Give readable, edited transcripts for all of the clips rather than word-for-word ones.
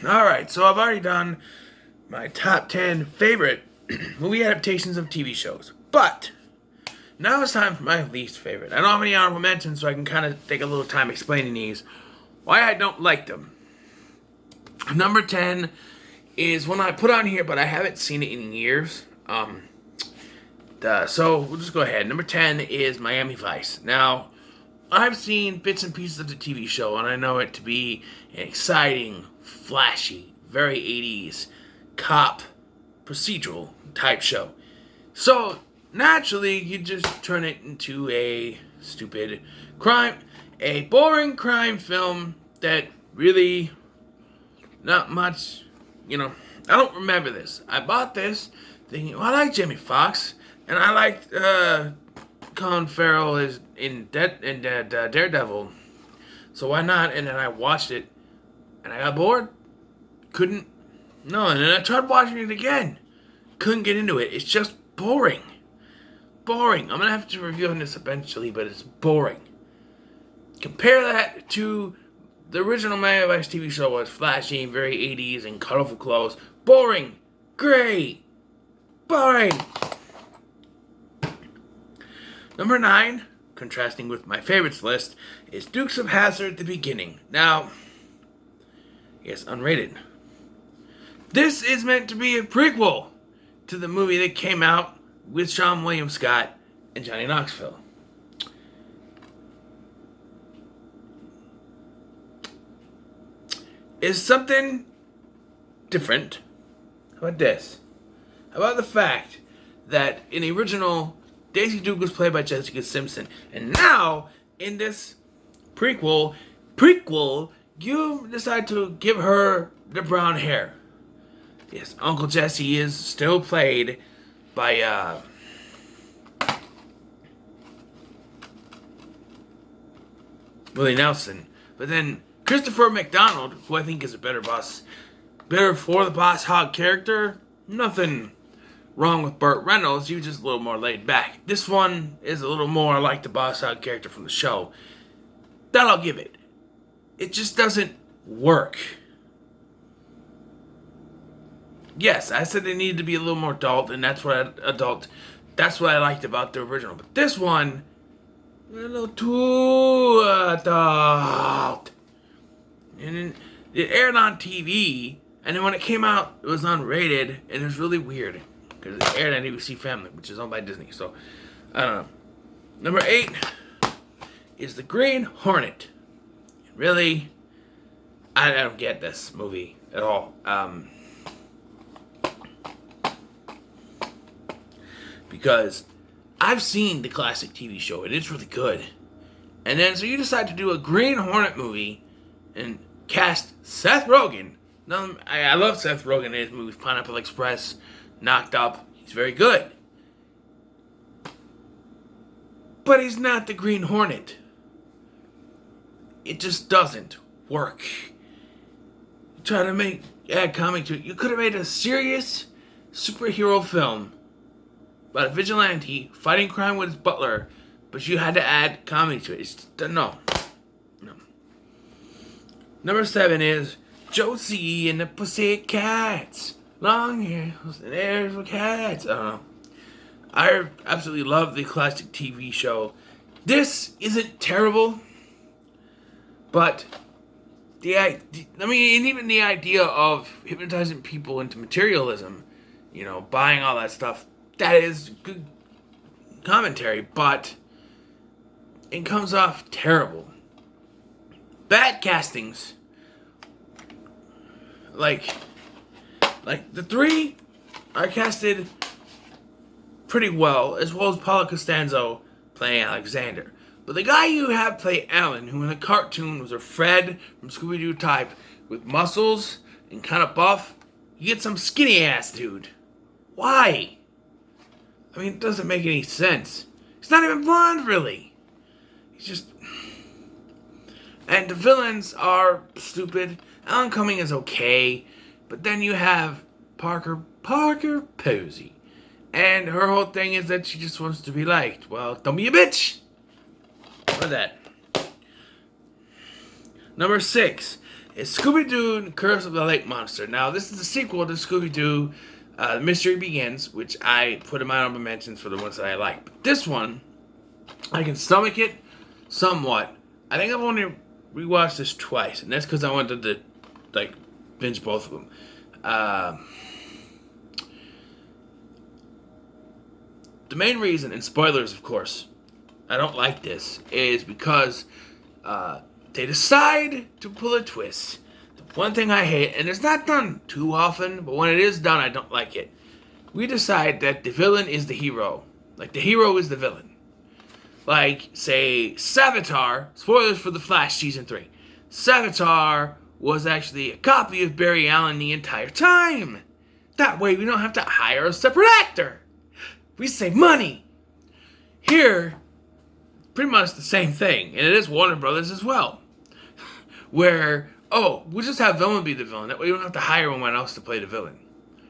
Alright, so I've already done my top 10 favorite movie adaptations of TV shows. But now it's time for my least favorite. I don't have any honorable mentions, so I can kind of take a little time explaining these. Why I don't like them. Number 10 is one I put on here, but I haven't seen it in years. So we'll just go ahead. Number 10 is Miami Vice. Now, I've seen bits and pieces of the TV show, and I know it to be an exciting, flashy, very 80s cop procedural type show. So, naturally, you just turn it into a stupid crime, a boring crime film that really not much, I don't remember this. I bought this thinking, well, I like Jamie Foxx, and I liked Colin Farrell in Daredevil, so why not? And then I watched it, and I got bored. And then I tried watching it again. Couldn't get into it. It's just boring. I'm gonna have to review on this eventually, but it's boring. Compare that to the original Miami Vice TV show was flashy, very 80s, and colorful clothes. Boring. Great. Boring. Number 9, contrasting with my favorites list, is Dukes of Hazzard: The Beginning. Now, yes, unrated. This is meant to be a prequel to the movie that came out with Sean William Scott and Johnny Knoxville. Is something different. How about this? How about the fact that in the original, Daisy Duke was played by Jessica Simpson, and now in this prequel, you decide to give her the brown hair. Yes, Uncle Jesse is still played by Willie Nelson, but then Christopher McDonald, who I think is a better for the Boss Hog character. Nothing wrong with Burt Reynolds, he was just a little more laid back. This one is a little more like the Boss Hog character from the show. That I'll give it. It just doesn't work. Yes, I said they needed to be a little more adult, and that's what I liked about the original. But this one, a little too adult. And it aired on TV, and then when it came out, it was unrated, and it was really weird. Because it aired on ABC Family, which is owned by Disney, so, I don't know. Number 8 is The Green Hornet. Really, I don't get this movie at all. Because I've seen the classic TV show, and it's really good. And then, so you decide to do a Green Hornet movie, and cast Seth Rogen. Now, I love Seth Rogen in his movies, Pineapple Express, Knocked Up. He's very good. But he's not the Green Hornet. It just doesn't work. You try to add comic to it. You could have made a serious superhero film about a vigilante fighting crime with his butler, but you had to add comedy to it. It's just, no. Number 7 is Josie and the Pussycats. Long hair and ears for cats. I don't know. I absolutely love the classic TV show. This isn't terrible, but even the idea of hypnotizing people into materialism, buying all that stuff, that is good commentary, but it comes off terrible. Bad castings. Like the 3 are casted pretty well as Paula Costanzo playing Alexander. But the guy you have play Alan, who in the cartoon was a Fred from Scooby-Doo type with muscles and kind of buff, you get some skinny ass dude. Why? I mean, it doesn't make any sense. He's not even blonde, really. He's just... And the villains are stupid. Alan Cumming is okay. But then you have Parker Posey. And her whole thing is that she just wants to be liked. Well, don't be a bitch. For that. Number 6 is Scooby-Doo Curse of the Lake Monster. Now, this is a sequel to Scooby-Doo The Mystery Begins, which I put in my honorable mentions for the ones that I like. But this one, I can stomach it somewhat. I think I've only rewatched this twice, and that's because I wanted to, binge both of them. The main reason, and spoilers, of course, I don't like this, is because they decide to pull a twist. The one thing I hate, and it's not done too often, but when it is done, I don't like it. We decide that the villain is the hero. Like, the hero is the villain. Like, say, Savitar, spoilers for The Flash Season 3. Savitar was actually a copy of Barry Allen the entire time. That way we don't have to hire a separate actor. We save money. Here, pretty much the same thing. And it is Warner Brothers as well. Where, we'll just have villain be the villain. That way we don't have to hire anyone else to play the villain.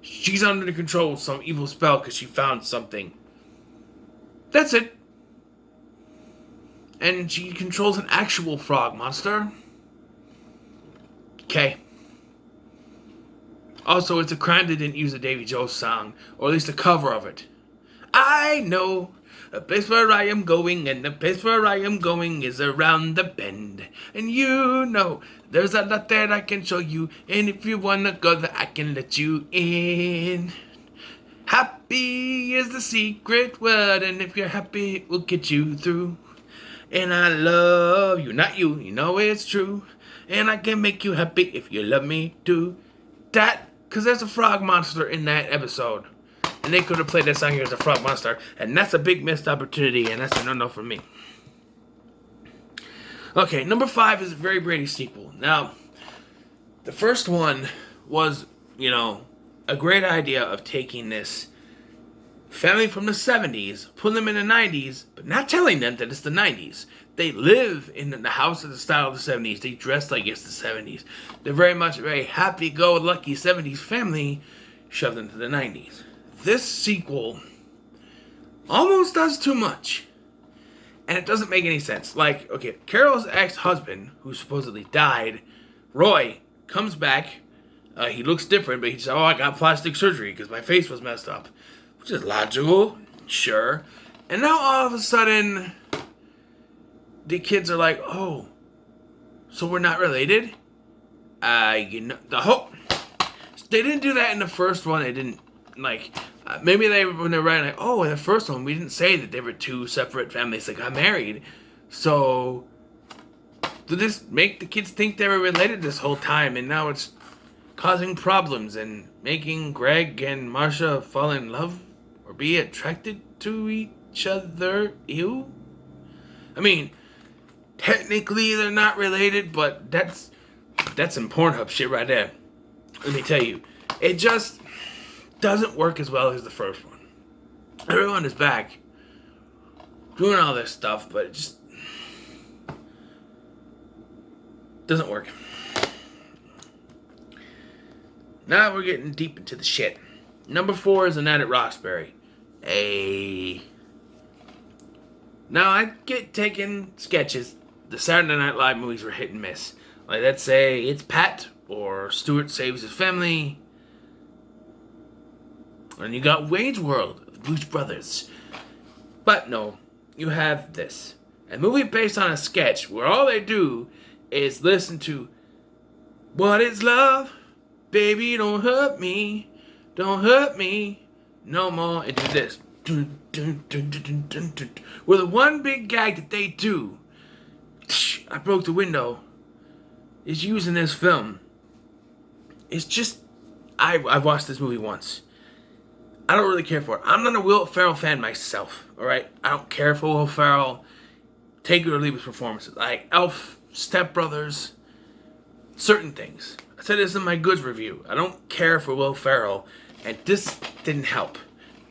She's under the control of some evil spell because she found something. That's it. And she controls an actual frog monster. Okay. Also, it's a crime they didn't use a Davy Jones song, or at least a cover of it. I know the place where I am going, and the place where I am going is around the bend. And you know, there's a lot that I can show you, and if you wanna go there, I can let you in. Happy is the secret word, and if you're happy, it will get you through. And I love you, not you, you know it's true. And I can make you happy if you love me too. That, because there's a frog monster in that episode. And they could have played that song here as a frog monster. And that's a big missed opportunity, and that's a no-no for me. Okay, number 5 is a Very Brady sequel. Now, the first one was, a great idea of taking this family from the 70s, putting them in the 90s, but not telling them that it's the 90s. They live in the house of the style of the 70s. They dress like it's the 70s. They're very much a very happy-go-lucky 70s family shoved into the 90s. This sequel almost does too much. And it doesn't make any sense. Like, okay, Carol's ex-husband, who supposedly died, Roy, comes back. He looks different, but he says, I got plastic surgery because my face was messed up. Which is logical, sure. And now all of a sudden, the kids are like, so we're not related? They didn't do that in the first one. They didn't, maybe when they were writing, in the first one, we didn't say that they were two separate families that got married. So, did this make the kids think they were related this whole time? And now it's causing problems and making Greg and Marcia fall in love or be attracted to each other? Ew. I mean, technically they're not related, but that's some Pornhub shit right there. Let me tell you, it just doesn't work as well as the first one. Everyone is back doing all this stuff, but it just doesn't work. Now we're getting deep into the shit. Number 4 is Annette at Roxbury. Now, I get taking sketches. The Saturday Night Live movies were hit and miss. Like, let's say It's Pat, or Stuart Saves His Family. And you got Wayne's World, the Blues Brothers. But no, you have this. A movie based on a sketch where all they do is listen to What is Love? Baby, don't hurt me no more, and do this. With the one big gag that they do, I broke the window, is using this film. It's just, I've watched this movie once. I don't really care for it. I'm not a Will Ferrell fan myself, alright? I don't care for Will Ferrell. Take it or leave his performances. Like Elf, Step Brothers, certain things. I said this in my Goods review. I don't care for Will Ferrell, and this didn't help.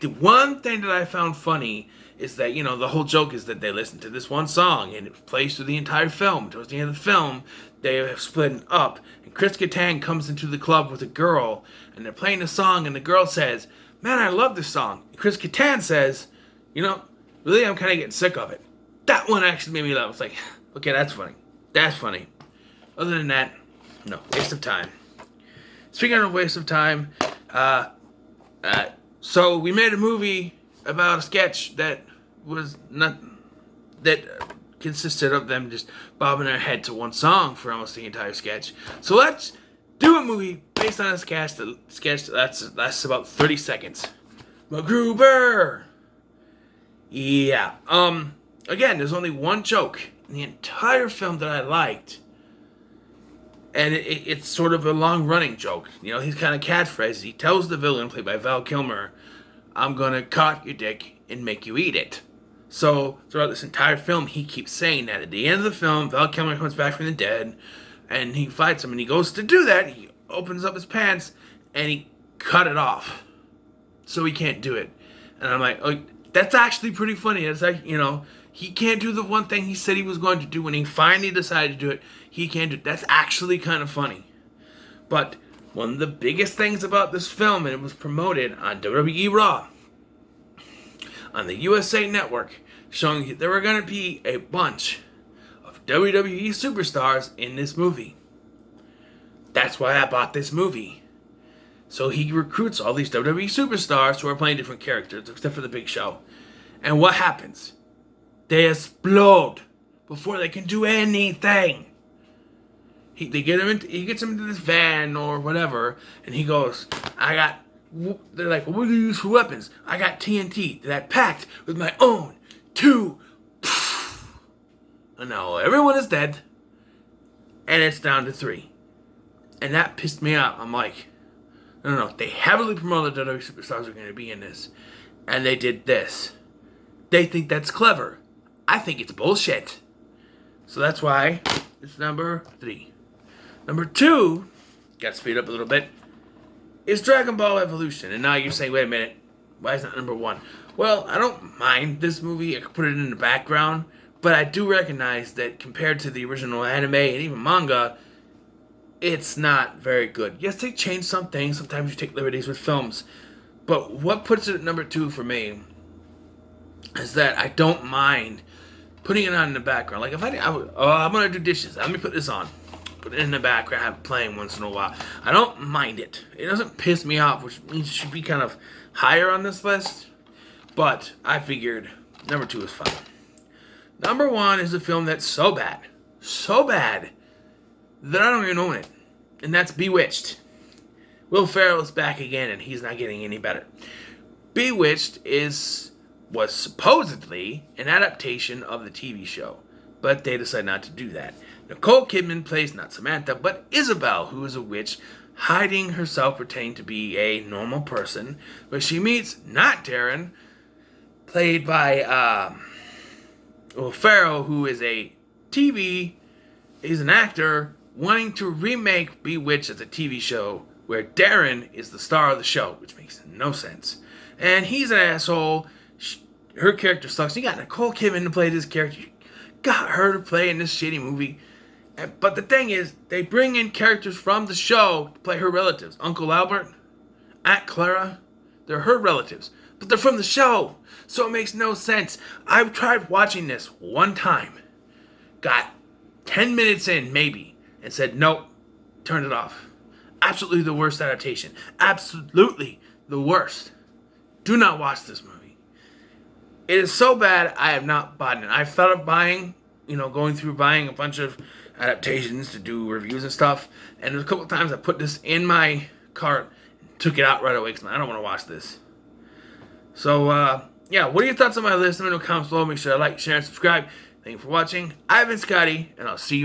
The one thing that I found funny is that, the whole joke is that they listen to this one song, and it plays through the entire film. Towards the end of the film, they have split up, and Chris Kattan comes into the club with a girl, and they're playing the song, and the girl says, "Man, I love this song." And Chris Kattan says, really, I'm kind of getting sick of it. That one actually made me laugh. I was like, okay, that's funny. That's funny. Other than that, No, waste of time. Speaking of waste of time, so we made a movie about a sketch that was not that consisted of them just bobbing their head to one song for almost the entire sketch. So let's do a movie based on a sketch that lasts about 30 seconds. MacGruber. Yeah. Again, there's only one joke in the entire film that I liked. And it's sort of a long-running joke. You know, he's kind of catchphrase. He tells the villain, played by Val Kilmer, I'm gonna cut your dick and make you eat it. So, throughout this entire film, he keeps saying that. At the end of the film, Val Kilmer comes back from the dead, and he fights him, and he goes to do that. He opens up his pants, and he cut it off. So he can't do it. And I'm like, oh, that's actually pretty funny. It's like, you know, he can't do the one thing he said he was going to do. When he finally decided to do it, he can't do it. That's actually kind of funny. But one of the biggest things about this film, and it was promoted on WWE Raw, on the USA Network, showing that there were going to be a bunch of WWE superstars in this movie. That's why I bought this movie. So he recruits all these WWE superstars who are playing different characters, except for the Big Show. And what happens? They explode before they can do anything. He gets him into this van or whatever, and he goes, they're like, well, what do you use for weapons? I got TNT that I packed with my own 2. And now everyone is dead, and it's down to 3. And that pissed me off. I'm like, no. They heavily promoted that other superstars are going to be in this, and they did this. They think that's clever. I think it's bullshit. So that's why it's number 3. Number 2, got to speed up a little bit, is Dragon Ball Evolution. And now you're saying, wait a minute, why is that number 1? Well, I don't mind this movie. I could put it in the background. But I do recognize that compared to the original anime and even manga, it's not very good. Yes, they change some things. Sometimes you take liberties with films. But what puts it at number 2 for me is that I don't mind putting it on in the background. Like if I'm going to do dishes. Let me put this on. Put it in the background, have it playing once in a while. I don't mind it. It doesn't piss me off, which means it should be kind of higher on this list. But I figured number 2 is fine. Number 1 is a film that's so bad that I don't even own it. And that's Bewitched. Will Ferrell is back again, and he's not getting any better. Bewitched was supposedly an adaptation of the TV show, but they decided not to do that. Nicole Kidman plays not Samantha, but Isabel, who is a witch hiding herself pretending to be a normal person, but she meets not Darren, played by Will Ferrell, who is he's an actor wanting to remake Bewitched as a TV show where Darren is the star of the show, which makes no sense. And he's an asshole. Her character sucks. You got Nicole Kidman to play this character. You got her to play in this shitty movie. But the thing is, they bring in characters from the show to play her relatives. Uncle Albert, Aunt Clara, they're her relatives. But they're from the show, so it makes no sense. I've tried watching this one time. Got 10 minutes in, maybe, and said, nope, turned it off. Absolutely the worst adaptation. Absolutely the worst. Do not watch this movie. It is so bad, I have not bought it. I've thought of buying a bunch of adaptations to do reviews and stuff. And there's a couple of times I put this in my cart and took it out right away because I don't want to watch this. So, yeah, what are your thoughts on my list? Let me know in the comments below. Make sure to like, share, and subscribe. Thank you for watching. I've been Scotty, and I'll see you.